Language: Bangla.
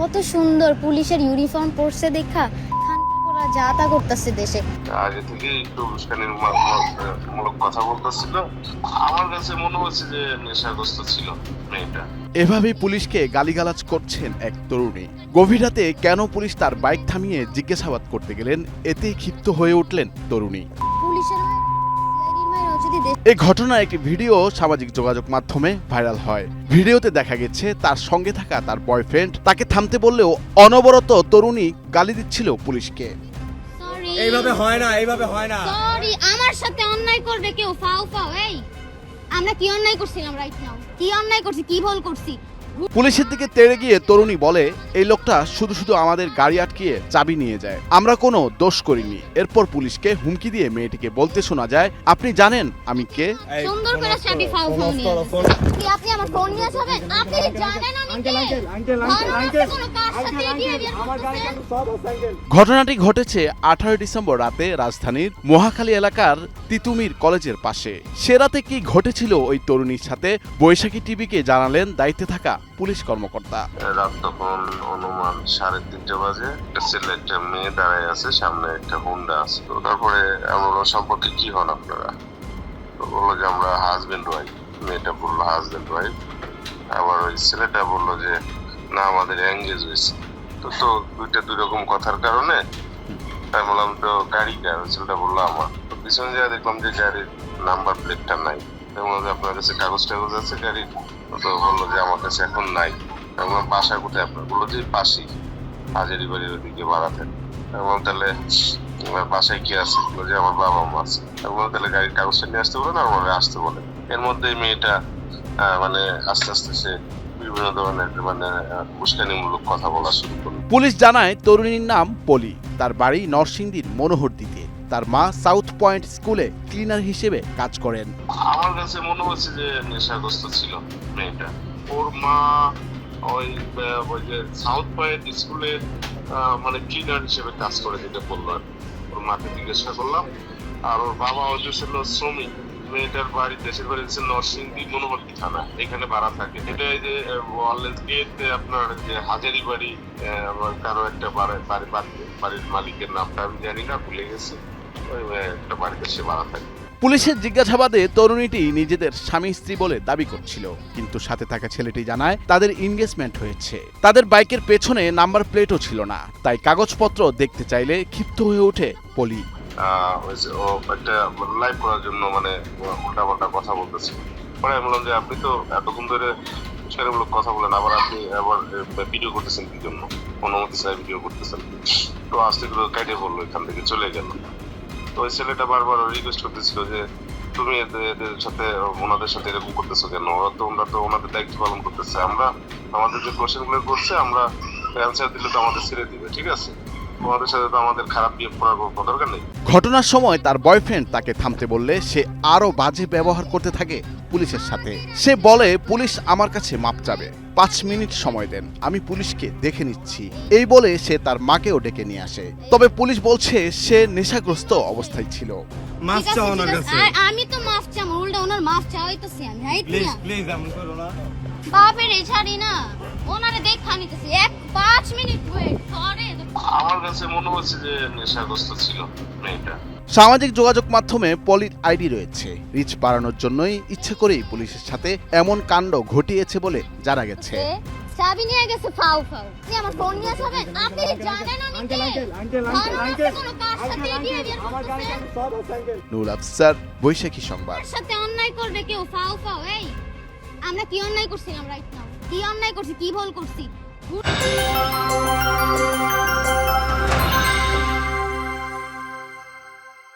কত সুন্দর পুলিশের ইউনিফর্ম পরছে দেখা খানকিরা যা তা করতেছে দেশে। আগে থেকে একটু উস্কানির মূলক কথা বলতেছিল। আমার কাছে মনে হচ্ছে যে নেশাগ্রস্ত ছিল মেয়েটা। এভাবেই পুলিশকে গালিগালাজ করছেন এক তরুণী। গভীর রাতে কেন পুলিশ তার বাইক থামিয়ে জিজ্ঞাসাবাদ করতে গেলেন, এতেই ক্ষিপ্ত হয়ে উঠলেন তরুণী। পুলিশের যদি এই ঘটনার একটি ভিডিও সামাজিক যোগাযোগ মাধ্যমে ভাইরাল হয়। ভিডিওতে দেখা গেছে তার সঙ্গে থাকা তার বয়ফ্রেন্ড তাকে থামতে বললেও অনবরত তরুণী গালি দিচ্ছিল পুলিশকে। এইভাবে হয় না, এইভাবে হয় না। সরি, আমার সাথে অন্যায় করবে কেউ? ফাও ফাও। এই আমরা কি অন্যায় করছিলাম রাইট নাও? কি অন্যায় করছি, কি ভুল করছি? পুলিশের দিকে তেড়ে গিয়ে তরুণী বলে, এই লোকটা শুধু শুধু আমাদের গাড়ি আটকিয়ে চাবি নিয়ে যায়, আমরা কোনো দোষ করিনি। এরপর পুলিশকে হুমকি দিয়ে মেয়েটিকে বলতে শোনা যায়, আপনি জানেন আমি কে? সুন্দর করে চাবি ফাও ফাও নিয়ে কি আপনি আমার ফোন নিয়ে যাবেন? আপনি জানেন আমি কে? ঘটনাটি ঘটেছে 18 ডিসেম্বর রাতে রাজধানীর মহাখালী এলাকার তিতুমির কলেজের পাশে। সে রাতে কি ঘটেছিল ওই তরুণীর সাথে বৈশাখী টিভিকে জানালেন দায়িত্বে থাকা পুলিশ কর্মকর্তা। রাত তখন অনুমান 3:30 বাজে। একটা ছেলে একটা মেয়ে দাঁড়ায় আছে, সামনে একটা হুন্ডা আছে। তো তারপরে আমরা সম্পর্কে কি হন আপনারা? তো বললো যে আমরা হাজবেন্ড ওয়াইফ। মেয়েটা বললো হাজবেন্ড ওয়াইফ। আবার ওই ছেলেটা বললো যে না আমাদের এঙ্গেজ হয়েছে। তো দুই রকম কথার কারণে আমি বললাম তো গাড়ি কার? ছেলেটা বললো আমার। তো পিছনে যা দেখলাম যে গাড়ির নাম্বার প্লেটটা নাই। আপনার কাছে কাগজ টাগজ আছে গাড়ির? তো বললো যে আমার কাছে এখন নাই। আমার বাসা কোথায় আপনার? বললো যে পাশেই হাজারি বাড়ির ওদিকে ভাড়া থাকে। বললাম তাহলে আমার বাসায় কি আছে? বললো যে আমার বাবা মা আছে। বললাম তাহলে গাড়ির কাগজটা নিয়ে আসতে বলে না আমাকে আসতে বলে। এর মধ্যে মেয়েটা মানে আস্তে আস্তে সে বিভিন্ন ধরনের উস্কানিমূলক কথা বলা শুরু করলো। পুলিশ জানায় তরুণীর নাম পলি, তার বাড়ি নরসিংদীর মনোহরদীতে। তার মা সাউথ পয়েন্ট স্কুলে ক্লিনার হিসেবে কাজ করেন। আমার কাছে মনে হচ্ছে যে নেশাগ্রস্ত ছিল মেয়েটা। ওর মা ওই যে সাউথ পয়েন্ট স্কুলে মানে ক্লিনার হিসেবে কাজ করে, যেটা বললো। ওর মাকে জিজ্ঞাসা করলাম। আর ওর বাবা হচ্ছে শ্রমিক। মেয়েটার বাড়ি, দেশের বাড়ি হচ্ছে নরসিংদী মনোহরদী থানা, এখানে ভাড়া থাকে। এটা এই যে ওয়ারলেস গেট আপনার যে হাজারি বাড়ি, কারো একটা বাড়ির মালিকের নামটা আমি জানি না, ভুলে গেছি। ওই একটা বাড়িতে সে ভাড়া থাকে। পুলিশের জিজ্ঞাসাবাদে তরুণীটি নিজেদের স্বামী স্ত্রী বলে দাবি করছিল, কিন্তু সাথে থাকা ছেলেটি জানায় তাদের এনগেজমেন্ট হয়েছে। তাদের বাইকের পেছনে নাম্বার প্লেটও ছিল না, তাই কাগজপত্র দেখতে চাইলে ক্ষিপ্ত হয়ে ওঠে পলি। ও একটা লাইভ করার জন্য মানে উল্টাপাল্টা কথা বলতেছে। পরে আমি বললাম যে আপনি তো এতক্ষণ ধরে উস্কানিমূলক কথা বলেন, আবার আপনি আবার ভিডিও করতেছেন কি জন্য? অনুমতি চাই ভিডিও করতেছেন। তো আস্তে করে কেটে বললো, এখান থেকে চলে গেল। তো ওই ছেলেটা বারবার রিকোয়েস্ট করতেছিল যে তুমি এদের সাথে ওনাদের সাথে এরকম করতেছো কেন? ওরা তো ওনাদের দায়িত্ব পালন করতেছে। আমরা আমাদের যে কোয়েশ্চেন গুলো করছে আমরা অ্যান্সার দিলে তো আমাদের ছেড়ে দিবে, ঠিক আছে? ওনাদের সাথে তো আমাদের খারাপ বিহেভ করার কোনো দরকার নেই। ঘটনার সময় তার বয়ফ্রেন্ড তাকে থামতে বললে সে আরো বাজে ব্যবহার করতে থাকে পুলিশের সাথে। সে বলে, পুলিশ আমার কাছে মাপ চাবে, 5 মিনিট সময় দেন, আমি পুলিশকে দেখে নিচ্ছি। এই বলে সে তার মাকেও ডেকে নিয়ে আসে। তবে পুলিশ বলছে সে নেশাগ্রস্ত অবস্থায় ছিল। মাফ চাও ওনার কাছে। আমি তো মাফ চাই, উল্টা ওনার মাফ চাইতেছি আমি। রাইট না? প্লিজ প্লিজ এমন করো না। বাপের ছাড়ি না, ওনারে দেখা নিতেছি। 5 মিনিট ওয়েট করে। আমার কাছে মনে হচ্ছে যে নেশাগ্রস্ত ছিল মেয়েটা। সামাজিক যোগাযোগ মাধ্যমে পলির আইডি রয়েছে। রিচ বাড়ানোর জন্যই ইচ্ছে করেই পুলিশের সাথে এমন কাণ্ড ঘটিয়েছে বলে জানা গেছে। চাবি নিয়ে গেছে ফাও ফাও। আপনি আমার ফোন নিয়ে যাবেন? আপনি জানেন আমি কে? নুরুল আফসার, বৈশাখী সংবাদ। সাথে অন্যায় করবে কেউ? ফাও ফাও। এই আমরা কি অন্যায় করছিলাম রাইট নাও? কি অন্যায় করছি, কি ভুল করছি?